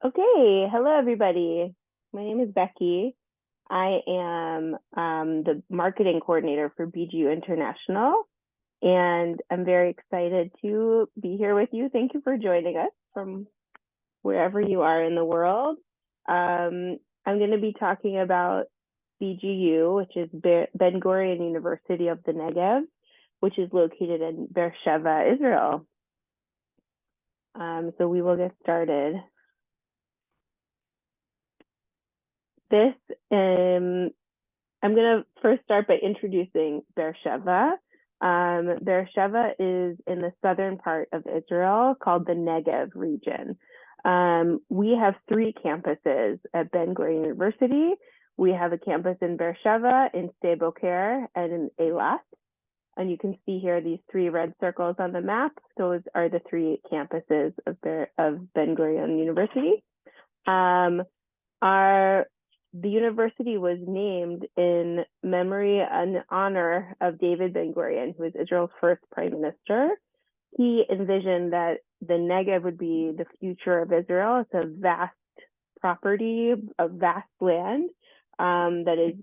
Okay, hello everybody. My name is Becky. I am the marketing coordinator for BGU International, and I'm very excited to be here with you. Thank you for joining us from wherever you are in the world. I'm going to be talking about BGU, which is Ben-Gurion University of the Negev, which is located in Beersheba, Israel. So we will get started. This I'm going to first start by introducing Beersheba. Beersheba is in the southern part of Israel called the Negev region. We have three campuses at Ben-Gurion University. We have a campus in Beersheba, in Sde Boker, and in Eilat. And you can see here these three red circles on the map. Those are the three campuses of Ben-Gurion University. The university was named in memory and honor of David Ben-Gurion, who was Israel's first prime minister. He envisioned that the Negev would be the future of Israel. It's a vast property, a vast land that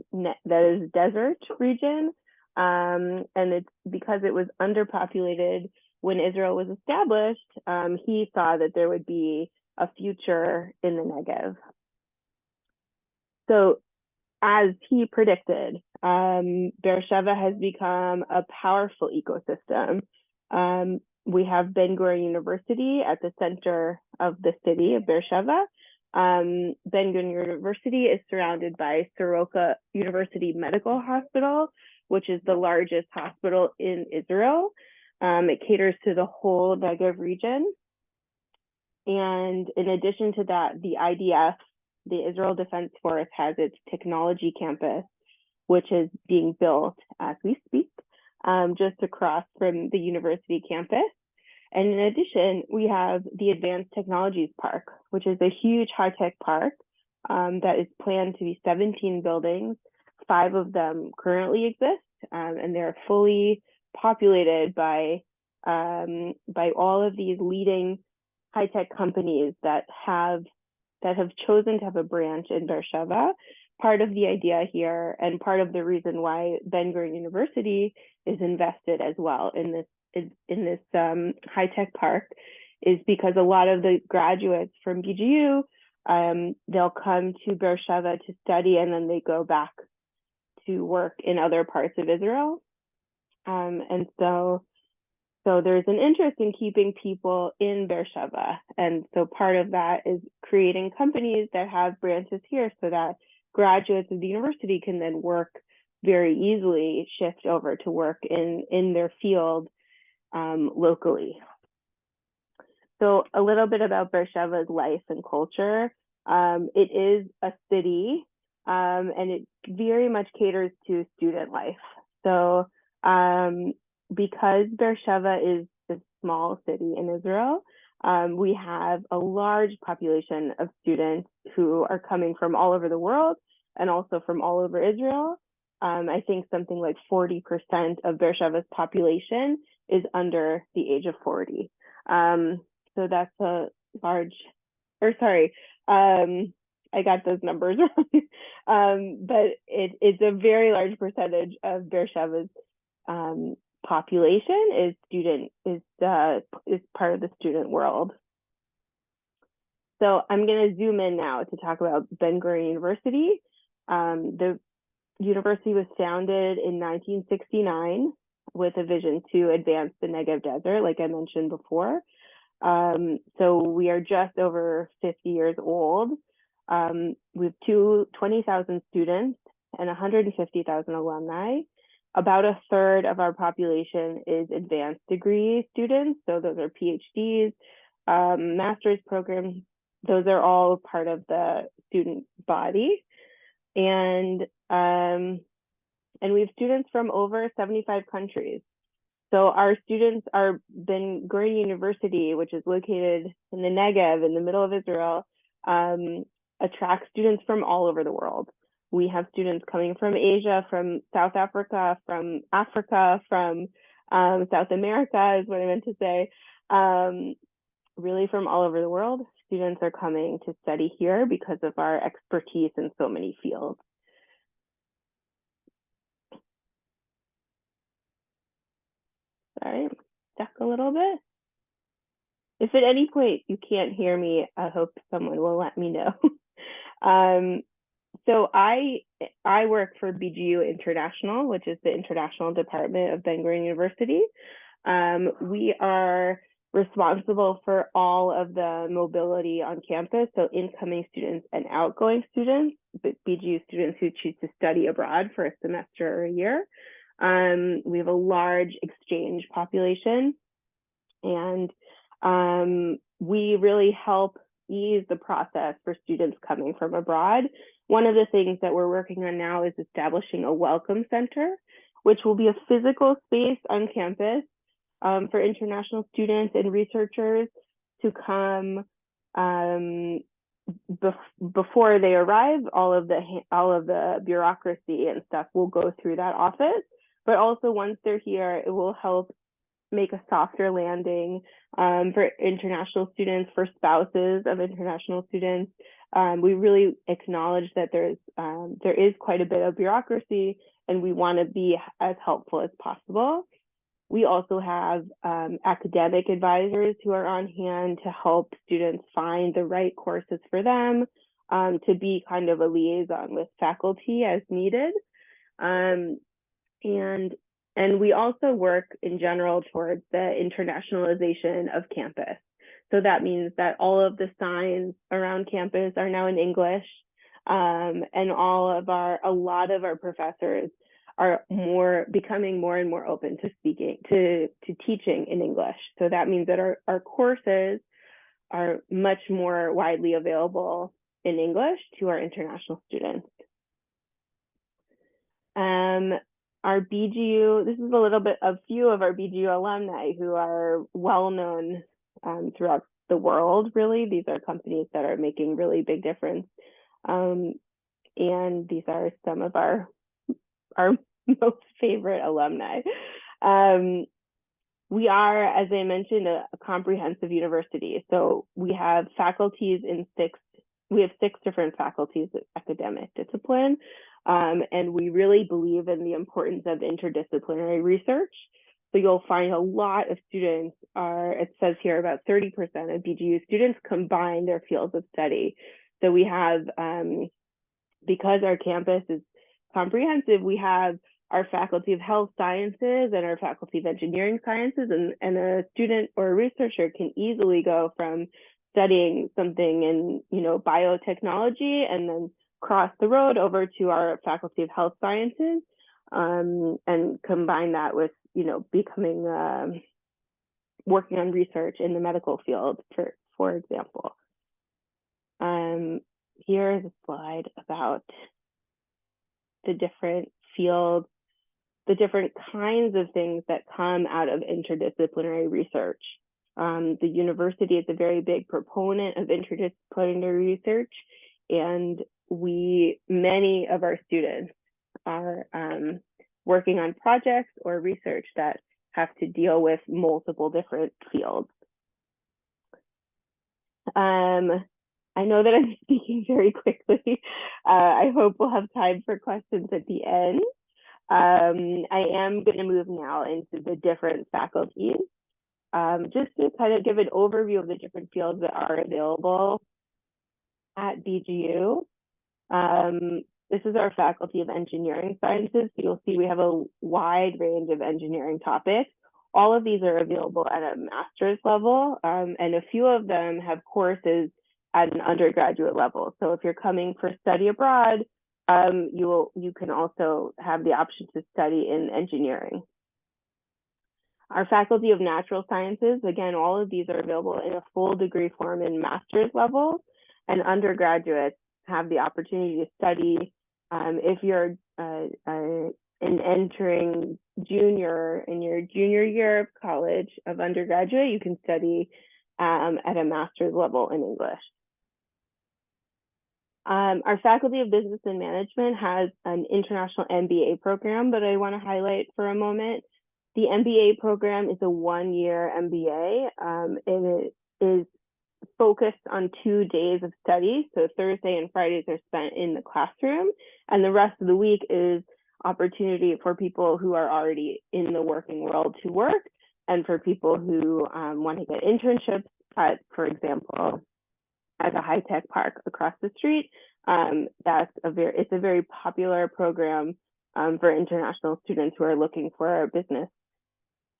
is desert region, and it's because it was underpopulated when Israel was established. He saw that there would be a future in the Negev. So, as he predicted, Beersheba has become a powerful ecosystem. We have Ben-Gurion University at the center of the city of Beersheba. Ben-Gurion University is surrounded by Soroka University Medical Hospital, which is the largest hospital in Israel. It caters to the whole Negev region. And in addition to that, the IDF, the Israel Defense Force, has its technology campus, which is being built as we speak, just across from the university campus. And in addition, we have the Advanced Technologies Park, which is a huge high-tech park that is planned to be 17 buildings. 5 of them currently exist, and they're fully populated by all of these leading high-tech companies that have chosen to have a branch in Beersheba. Part of the idea here, and part of the reason why Ben-Gurion University is invested as well in this high-tech park, is because a lot of the graduates from BGU, they'll come to Beersheba to study, and then they go back to work in other parts of Israel. And so there's an interest in keeping people in Beersheba. And so part of that is creating companies that have branches here so that graduates of the university can then work very easily, shift over to work in their field locally. So a little bit about Beersheba's life and culture. It is a city, and it very much caters to student life. So because Beersheba is a small city in Israel, we have a large population of students who are coming from all over the world and also from all over Israel. I think something like 40% of Beersheba's population is under the age of 40. So that's a large, I got those numbers wrong. But it's a very large percentage of Beersheba's population is part of the student world. So I'm going to zoom in now to talk about Ben-Gurion University. The university was founded in 1969 with a vision to advance the Negev Desert, like I mentioned before. So we are just over 50 years old. We have 20,000 students and 150,000 alumni. About a third of our population is advanced degree students. So those are PhDs, master's programs. Those are all part of the student body. And we have students from over 75 countries. So our students are Ben-Gurion University, which is located in the Negev in the middle of Israel, attracts students from all over the world. We have students coming from Asia, from South Africa, from South America is what I meant to say, really from all over the world. Students are coming to study here because of our expertise in so many fields. Sorry, stuck a little bit. If at any point you can't hear me, I hope someone will let me know. So I work for BGU International, which is the international department of Ben-Gurion University. We are responsible for all of the mobility on campus, so incoming students and outgoing students, but BGU students who choose to study abroad for a semester or a year. We have a large exchange population, and we really help ease the process for students coming from abroad. One of the things that we're working on now is establishing a welcome center, which will be a physical space on campus for international students and researchers to come before they arrive. All of the bureaucracy and stuff will go through that office, but also once they're here, it will help make a softer landing for international students, for spouses of international students. We really acknowledge that there is quite a bit of bureaucracy, and we want to be as helpful as possible. We also have academic advisors who are on hand to help students find the right courses for them, to be kind of a liaison with faculty as needed. And we also work in general towards the internationalization of campus. So that means that all of the signs around campus are now in English, and a lot of our professors are becoming more and more open to teaching in English. So that means that our courses are much more widely available in English to our international students. Our BGU, this is a few of our BGU alumni who are well known throughout the world, really. These are companies that are making really big difference. And these are some of our most favorite alumni. We are, as I mentioned, a comprehensive university. So we have faculties we have six different faculties of academic discipline. And we really believe in the importance of interdisciplinary research. So you'll find a lot of students it says here about 30% of BGU students combine their fields of study. So we have, because our campus is comprehensive, we have our Faculty of Health Sciences and our Faculty of Engineering Sciences, and a student or a researcher can easily go from studying something in, biotechnology and then cross the road over to our Faculty of Health Sciences, and combine that with, becoming, working on research in the medical field, for example. Here is a slide about the different fields, the different kinds of things that come out of interdisciplinary research. The university is a very big proponent of interdisciplinary research, and many of our students are working on projects or research that have to deal with multiple different fields. I know that I'm speaking very quickly. I hope we'll have time for questions at the end. I am going to move now into the different faculties, just to kind of give an overview of the different fields that are available at BGU. This is our Faculty of Engineering Sciences. So you'll see we have a wide range of engineering topics. All of these are available at a master's level, and a few of them have courses at an undergraduate level. So if you're coming for study abroad, you can also have the option to study in engineering. Our Faculty of Natural Sciences, again, all of these are available in a full degree form in master's level, and undergraduates have the opportunity to study. If you're entering in your junior year of college of undergraduate, you can study at a master's level in English. Our Faculty of Business and Management has an international MBA program that I want to highlight for a moment. The MBA program is a one-year MBA, and is focused on 2 days of study. So Thursday and Fridays are spent in the classroom, and the rest of the week is opportunity for people who are already in the working world to work, and for people who want to get internships at, for example, at a high-tech park across the street. It's a very popular program for international students who are looking for a business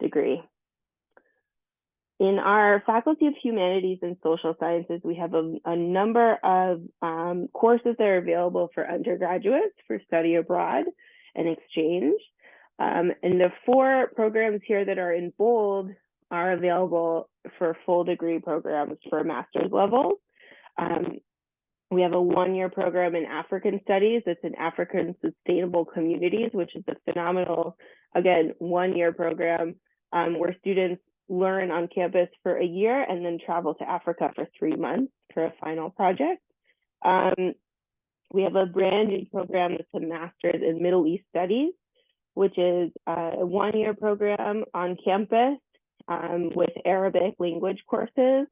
degree. In our Faculty of Humanities and Social Sciences, we have a number of courses that are available for undergraduates for study abroad and exchange. And the 4 programs here that are in bold are available for full degree programs for master's levels. We have a 1-year program in African Studies. It's in African Sustainable Communities, which is a phenomenal, again, 1-year program where students learn on campus for a year and then travel to Africa for 3 months for a final project. We have a brand new program that's a master's in Middle East Studies, which is a 1-year program on campus with Arabic language courses,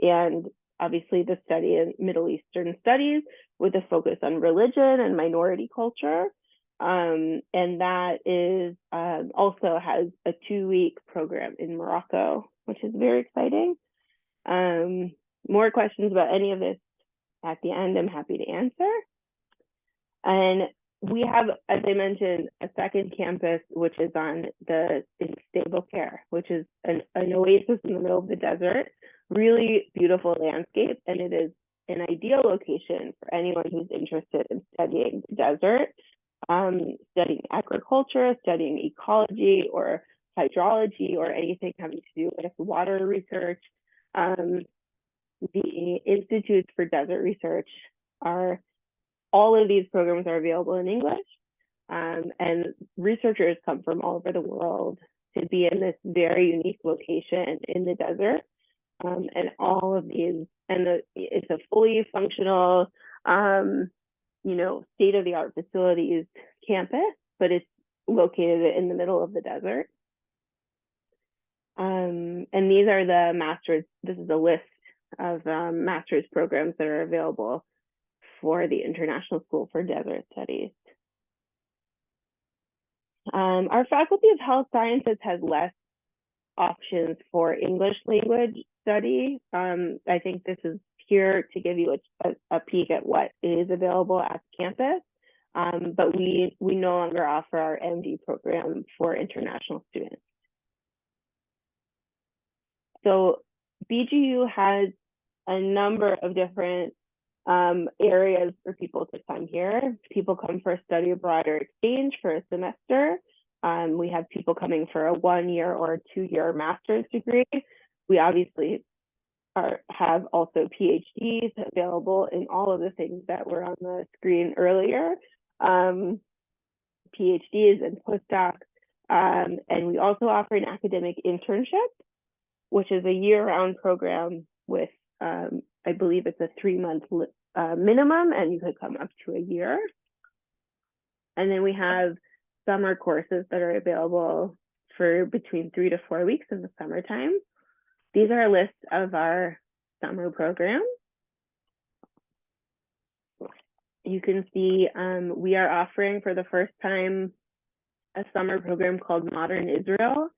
and obviously the study in Middle Eastern studies with a focus on religion and minority culture. And that is also has a 2-week program in Morocco, which is very exciting. More questions about any of this at the end, I'm happy to answer. And we have, as I mentioned, a second campus, which is in Stable Care, which is an oasis in the middle of the desert, really beautiful landscape, and it is an ideal location for anyone who's interested in studying the desert, studying agriculture, studying ecology or hydrology, or anything having to do with water research. The Institutes for Desert Research all of these programs are available in English, and researchers come from all over the world to be in this very unique location in the desert. And all of these, it's a fully functional, state-of-the-art facilities campus, but it's located in the middle of the desert. And these are the masters. This is a list of master's programs that are available for the International School for Desert Studies. Our Faculty of Health Sciences has less options for English language study. I think this is here to give you a peek at what is available at campus, but we no longer offer our MD program for international students. So BGU has a number of different areas for people to come here. People come for a study abroad or exchange for a semester. We have people coming for a 1-year or a 2-year master's degree. We obviously have also PhDs available in all of the things that were on the screen earlier, PhDs and postdocs. And we also offer an academic internship, which is a year-round program with, I believe it's a 3-month minimum, and you could come up to a year. And then we have summer courses that are available for between 3 to 4 weeks in the summertime. These are a list of our summer programs. You can see we are offering for the first time a summer program called Modern Israel,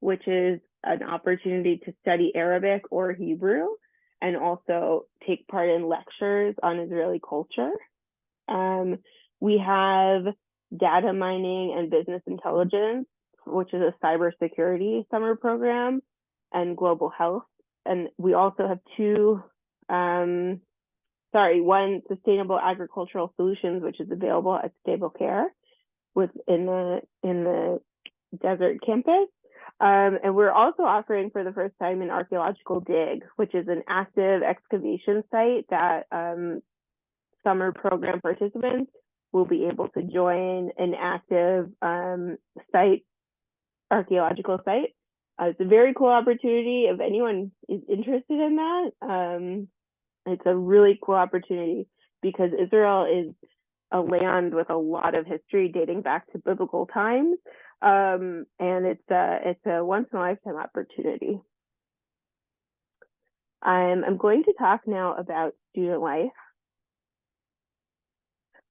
which is an opportunity to study Arabic or Hebrew and also take part in lectures on Israeli culture. We have data mining and business intelligence, which is a cybersecurity summer program, and global health. And we also have one sustainable agricultural solutions, which is available at Stable Care in the desert campus. And we're also offering for the first time an archaeological dig, which is an active excavation site that summer program participants will be able to join an active archaeological site. It's a very cool opportunity if anyone is interested in that. It's a really cool opportunity because Israel is a land with a lot of history dating back to biblical times. And it's a once in a lifetime opportunity. I'm going to talk now about student life.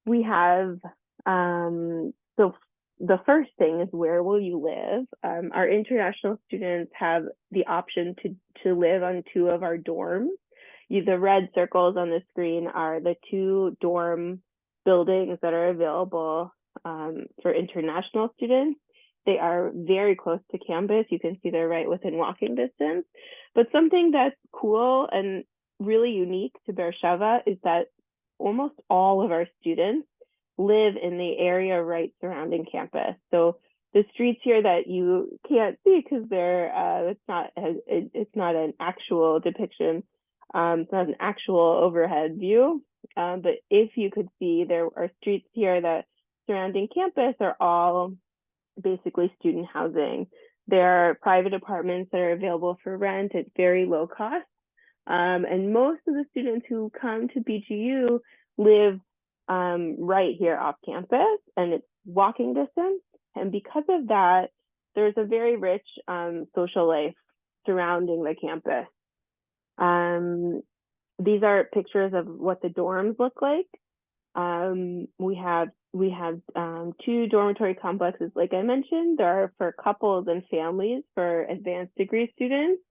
We have, so the first thing is, where will you live? Our international students have the option to live on two of our dorms. The red circles on the screen are the two dorm buildings that are available for international students. They are very close to campus. You can see they're right within walking distance. But something that's cool and really unique to Beersheba is that almost all of our students live in the area right surrounding campus. So the streets here that you can't see because they're it's not an actual depiction, it's not an actual overhead view. But if you could see, there are streets here that surrounding campus are all basically student housing. There are private apartments that are available for rent at very low cost. And most of the students who come to BGU live right here off campus, and it's walking distance. And because of that, there's a very rich social life surrounding the campus. These are pictures of what the dorms look like. We have two dormitory complexes, like I mentioned. There are for couples and families for advanced degree students,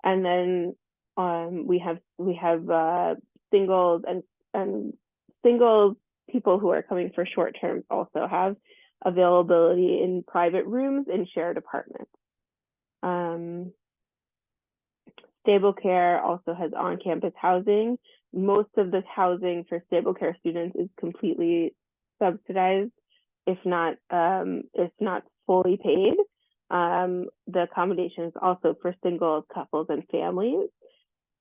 and then we have singles and single people who are coming for short terms also have availability in private rooms in shared apartments. Stable Care also has on-campus housing. Most of the housing for Stable Care students is completely subsidized, if not fully paid. The accommodation is also for singles, couples, and families.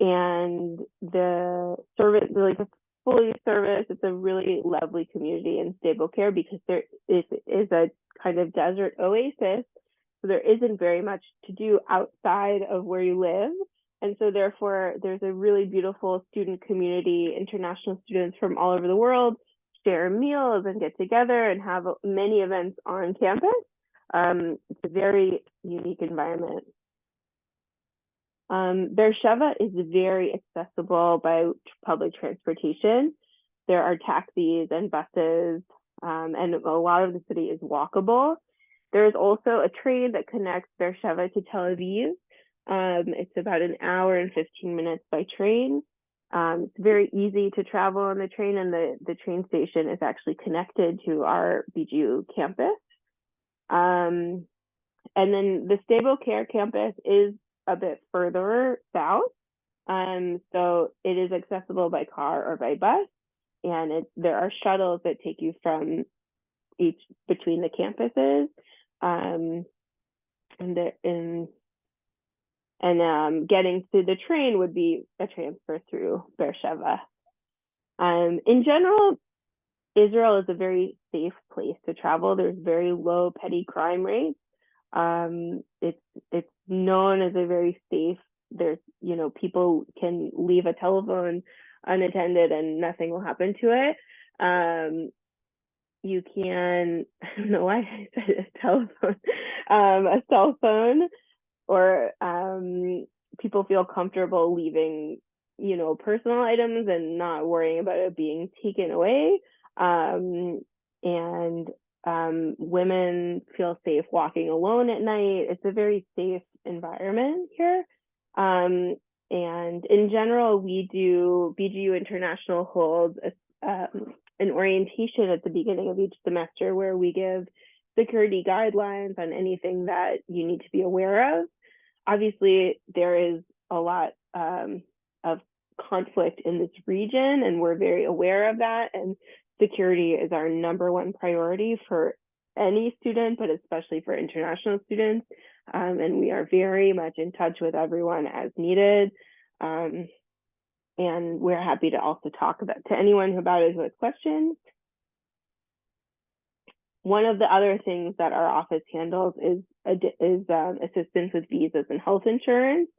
And the service, like, it's fully serviced. It's a really lovely community in Stable Care because there is a kind of desert oasis. So there isn't very much to do outside of where you live. And so therefore, there's a really beautiful student community. International students from all over the world share meals and get together and have many events on campus. It's a very unique environment. Beersheba is very accessible by public transportation. There are taxis and buses, and a lot of the city is walkable. There is also a train that connects Beersheba to Tel Aviv. It's about an hour and 15 minutes by train. It's very easy to travel on the train, and the train station is actually connected to our BGU campus. And then the Stable Care campus is a bit further south. So it is accessible by car or by bus. And there are shuttles that take you from between the campuses. Getting to the train would be a transfer through Beersheba. In general, Israel is a very safe place to travel. There's very low petty crime rates. It's known as a very safe. There's, people can leave a telephone unattended and nothing will happen to it. You can, I don't know why I said a telephone, a cell phone, or people feel comfortable leaving, personal items and not worrying about it being taken away. Women feel safe walking alone at night. It's a very safe environment here. And in general, BGU International holds an orientation at the beginning of each semester where we give security guidelines on anything that you need to be aware of. Obviously, there is a lot of conflict in this region, and we're very aware of that. And security is our #1 priority for any student, but especially for international students. And we are very much in touch with everyone as needed. And we're happy to also talk to anyone about it with questions. One of the other things that our office handles is assistance with visas and health insurance.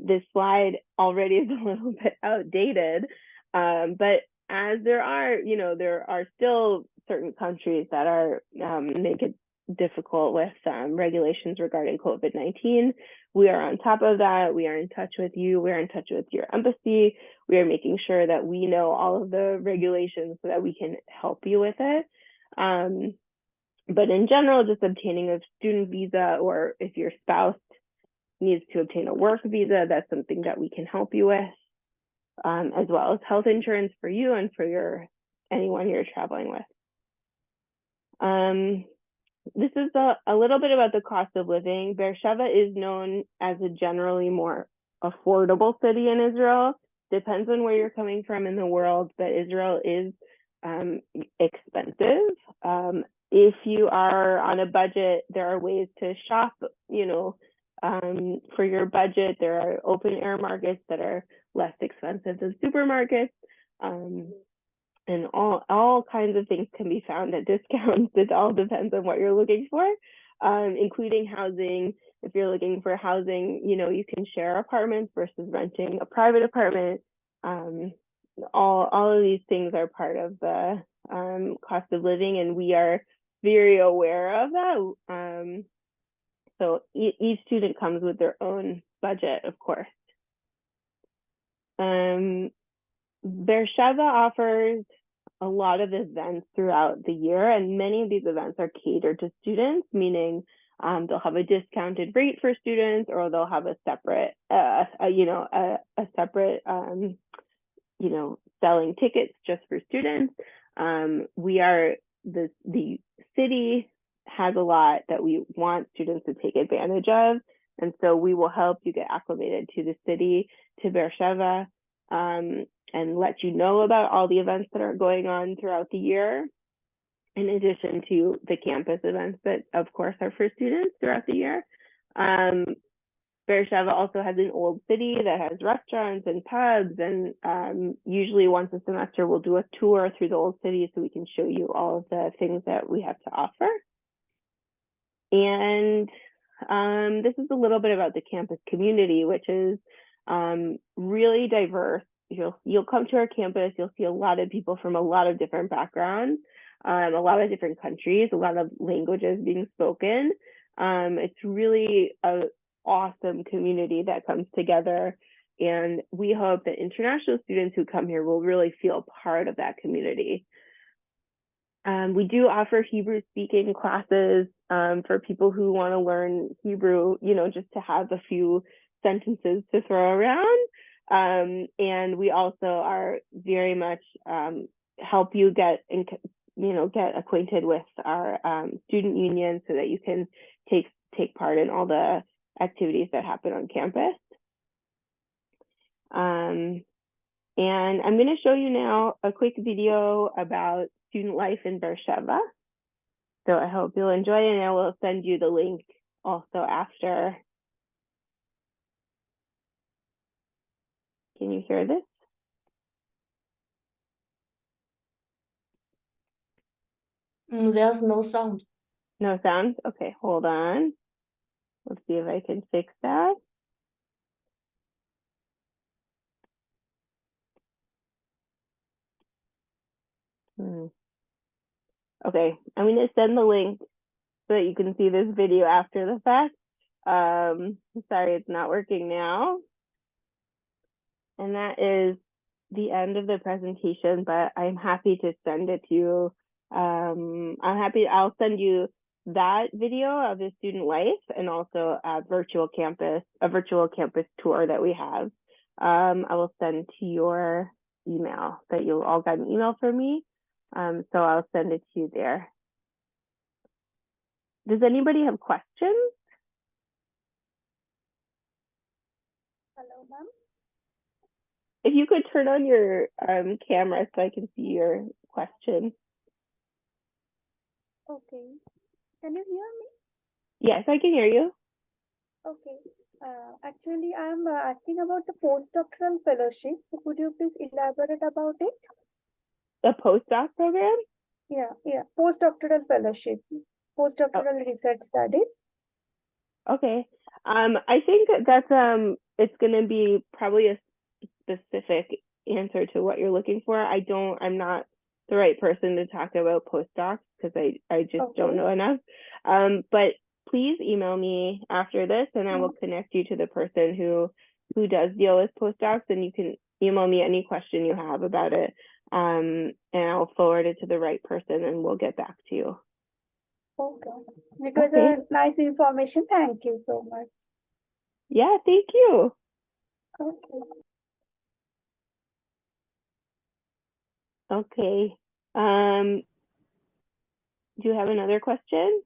This slide already is a little bit outdated, but as there are still certain countries that make it difficult with regulations regarding COVID-19. We are on top of that. We are in touch with you. We're in touch with your embassy. We are making sure that we know all of the regulations so that we can help you with it. But in general, just obtaining a student visa, or if your spouse needs to obtain a work visa, that's something that we can help you with, as well as health insurance for you and for anyone you're traveling with. This is a little bit about the cost of living. Beersheba is known as a generally more affordable city in Israel. Depends on where you're coming from in the world, but Israel is expensive. If you are on a budget, there are ways to shop, for your budget. There are open air markets that are less expensive than supermarkets. And all kinds of things can be found at discounts. It all depends on what you're looking for, including housing. If you're looking for housing, you can share apartments versus renting a private apartment. All of these things are part of the cost of living, and we are very aware of that. So each student comes with their own budget, of course. Beersheba offers a lot of events throughout the year, and many of these events are catered to students, meaning they'll have a discounted rate for students, or they'll have a separate, selling tickets just for students. The city has a lot that we want students to take advantage of, and so we will help you get acclimated to the city, to Beersheba, and let you know about all the events that are going on throughout the year, in addition to the campus events that, of course, are for students throughout the year. Beersheba also has an old city that has restaurants and pubs, and usually once a semester we'll do a tour through the old city so we can show you all of the things that we have to offer. And this is a little bit about the campus community, which is really diverse. You'll come to our campus, you'll see a lot of people from a lot of different backgrounds, a lot of different countries, a lot of languages being spoken. It's really an awesome community that comes together, and we hope that international students who come here will really feel part of that community. We do offer Hebrew speaking classes for people who want to learn Hebrew, just to have a few sentences to throw around. And we also are very much help you get acquainted with our student union so that you can take part in all the activities that happen on campus. And I'm going to show you now a quick video about student life in Beersheba. So I hope you'll enjoy it, and I will send you the link also after. Can you hear this? There's no sound. No sound? Okay, hold on. Let's see if I can fix that. Okay, I'm going to send the link so that you can see this video after the fact. Sorry, it's not working now. And that is the end of the presentation, but I'm happy to send it to you. I'll send you that video of the student life and also a virtual campus tour that we have. I will send to your email that you all got an email from me. So I'll send it to you there. Does anybody have questions? Hello, ma'am. If you could turn on your camera so I can see your question. Okay. Can you hear me? Yes, I can hear you. Okay. Actually, I'm asking about the postdoctoral fellowship. So could you please elaborate about it? The postdoc program? Yeah. Postdoctoral fellowship, postdoctoral research studies. Okay. I think that's it's going to be probably a specific answer to what you're looking for. I'm not the right person to talk about postdocs because I just don't know enough. But please email me after this, and I will connect you to the person who does deal with postdocs, and you can email me any question you have about it, and I'll forward it to the right person, and we'll get back to you. Okay. It was a nice information. Thank you so much. Yeah, thank you. Okay. Okay. Do you have another question?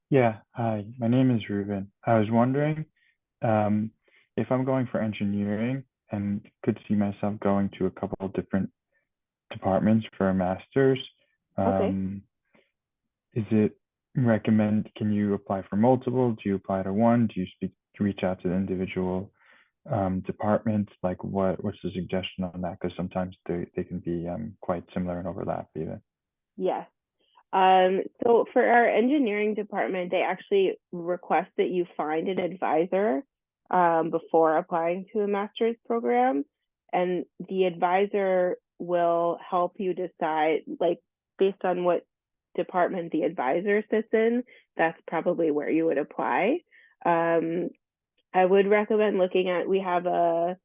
Yeah, hi, my name is Ruben. I was wondering if I'm going for engineering and could see myself going to a couple of different departments for a master's. Is it can you apply for multiple? Do you apply to one? Do you reach out to the individual departments? Like what's the suggestion on that? Because sometimes they can be quite similar and overlap even. Yes. So for our engineering department, they actually request that you find an advisor before applying to a master's program. And the advisor will help you decide, like based on what department the advisor sits in, that's probably where you would apply. I would recommend looking at, we have on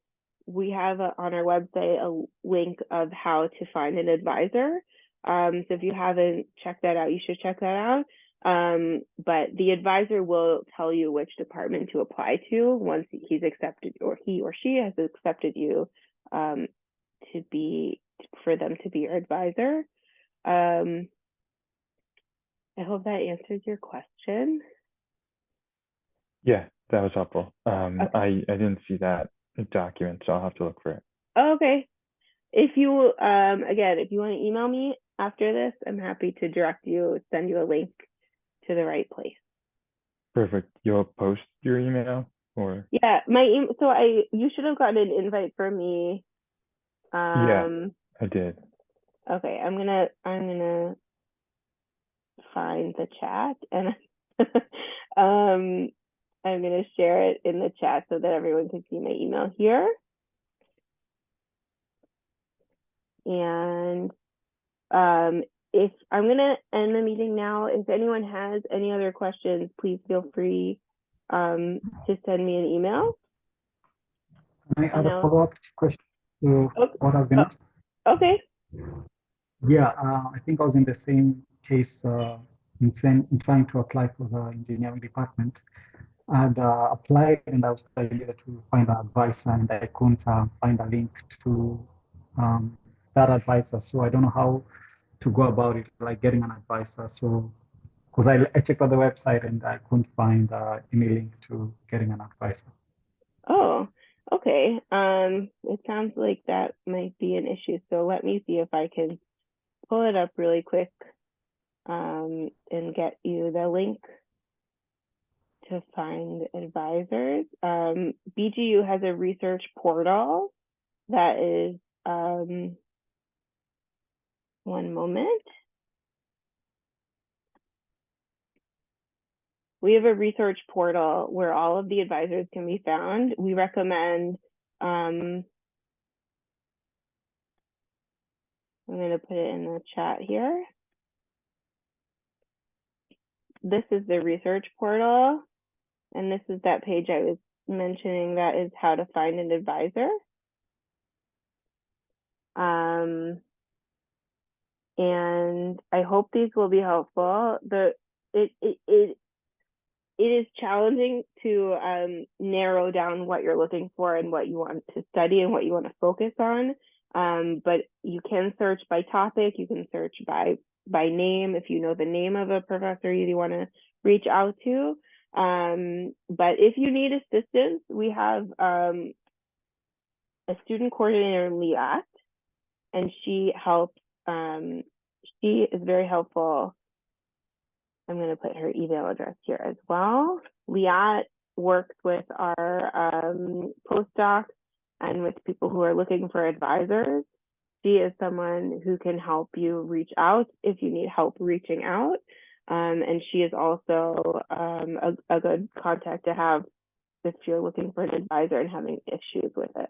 our website a link of how to find an advisor. So if you haven't checked that out, you should check that out. But the advisor will tell you which department to apply to once he's accepted, or he or she has accepted you for them to be your advisor. I hope that answers your question. Yeah, that was helpful. Okay. I didn't see that document, so I'll have to look for it. Okay. If you again, if you want to email me after this, I'm happy to send you a link to the right place. Perfect. You'll post your email or? Yeah, you should have gotten an invite from me. Yeah, I did. Okay, I'm gonna find the chat and I'm gonna share it in the chat so that everyone can see my email here. And if I'm gonna end the meeting now, if anyone has any other questions, please feel free to send me an email. I have a follow-up question to what has been asked. Okay. Yeah, I think I was in the same case in trying to apply for the engineering department. I had applied and I was trying to find an advisor and I couldn't find a link to that advisor. So I don't know how to go about it, like getting an advisor. So, because I checked on the website and I couldn't find any link to getting an advisor. Oh, okay. It sounds like that might be an issue. So let me see if I can pull it up really quick and get you the link to find advisors. BGU has a research portal that is, one moment. We have a research portal where all of the advisors can be found. We recommend, I'm going to put it in the chat here. This is the research portal, and this is that page I was mentioning that is how to find an advisor. And I hope these will be helpful. It is challenging to narrow down what you're looking for and what you want to study and what you want to focus on. But you can search by topic. You can search by name if you know the name of a professor you want to reach out to. But if you need assistance, we have a student coordinator, Liat, and she helps. She is very helpful. I'm going to put her email address here as well. Liat works with our postdocs and with people who are looking for advisors. She is someone who can help you reach out if you need help reaching out. And she is also a good contact to have if you're looking for an advisor and having issues with it.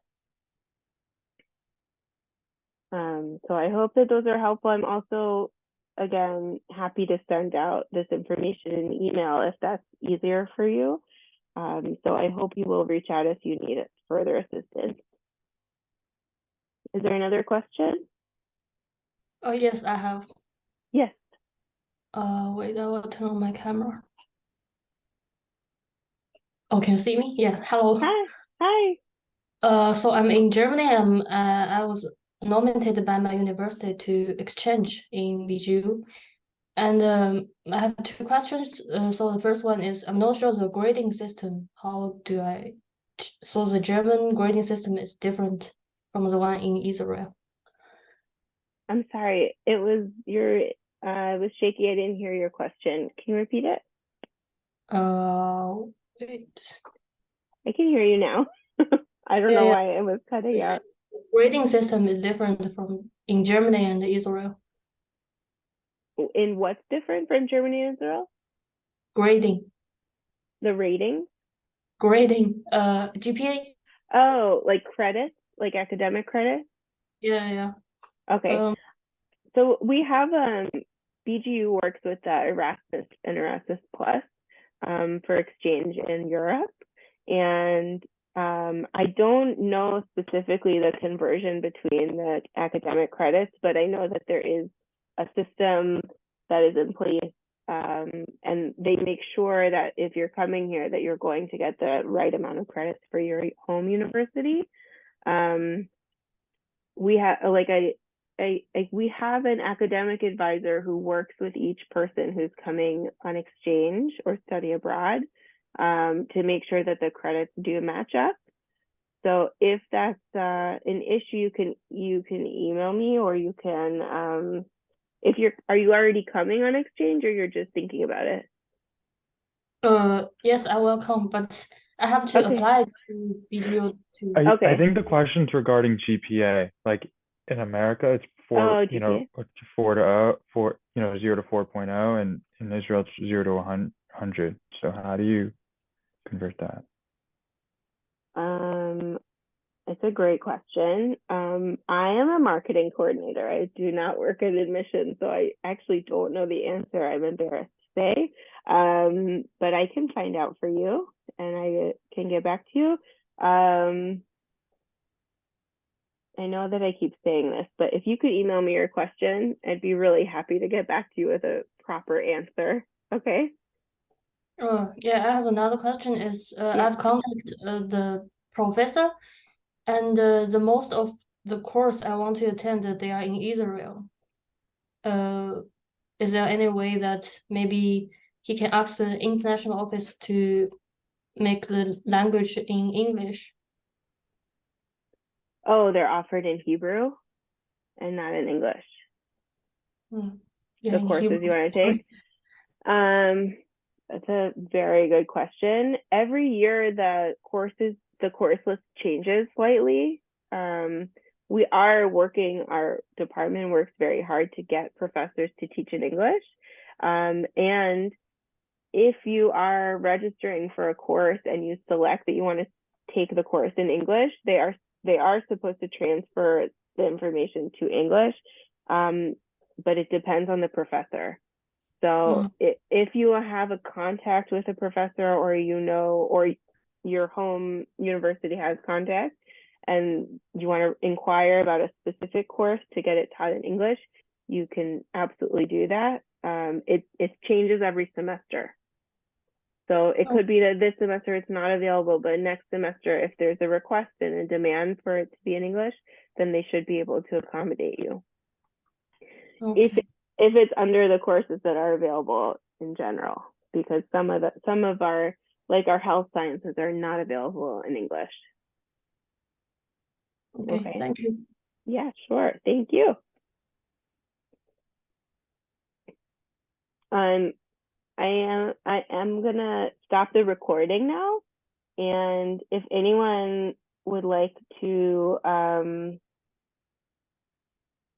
So I hope that those are helpful. I'm also, again, happy to send out this information in email if that's easier for you. So I hope you will reach out if you need further assistance. Is there another question? Oh, yes, I have. Yes. Wait, I will turn on my camera. Oh, can you see me? Yeah, hello. Hi. Hi. So I'm in Germany. I was nominated by my university to exchange in BGU. And I have two questions. So the first one is, I'm not sure the grading system. So the German grading system is different from the one in Israel. I'm sorry. It was it was shaky. I didn't hear your question. Can you repeat it? Wait. I can hear you now. I don't know why it was cutting out. Grading system is different from in Germany and Israel. In what's different from Germany and Israel? Grading. The rating? Grading. GPA. Oh, like credits, like academic credits? Yeah. Okay. So we have BGU works with Erasmus and Erasmus Plus for exchange in Europe. And I don't know specifically the conversion between the academic credits, but I know that there is a system that is in place, and they make sure that if you're coming here that you're going to get the right amount of credits for your home university. We have we have an academic advisor who works with each person who's coming on exchange or study abroad, to make sure that the credits do match up. So if that's an issue, you can email me, or you can are you already coming on exchange, or you're just thinking about it? Yes, I will come, but I have to apply to BGU too. I think the question's regarding GPA. Like in America, it's 4 to 0, 0 to 4.0, and in Israel, it's 0 to 100. So how do you convert that? It's a great question. I am a marketing coordinator. I do not work in admissions, so I actually don't know the answer. I'm embarrassed to say, but I can find out for you, and I can get back to you. I know that I keep saying this, but if you could email me your question, I'd be really happy to get back to you with a proper answer. Okay? Yeah, I have another question is, I've contacted the professor, and the most of the course I want to attend, they are in Israel. Is there any way that maybe he can ask the international office to make the language in English? Oh, they're offered in Hebrew and not in English. Yeah, the courses Hebrew. you want to take? That's a very good question. Every year the course list changes slightly. Our department works very hard to get professors to teach in English. And if you are registering for a course and you select that you want to take the course in English, they are supposed to transfer the information to English, but it depends on the professor. So if you have a contact with a professor, or or your home university has contact, and you want to inquire about a specific course to get it taught in English, you can absolutely do that. It changes every semester. So it could be that this semester it's not available, but next semester, if there's a request and a demand for it to be in English, then they should be able to accommodate you. If it's under the courses that are available in general, because some of our, like our health sciences, are not available in English. Okay, thank you. Yeah, sure. Thank you. I am gonna stop the recording now, and if anyone would like to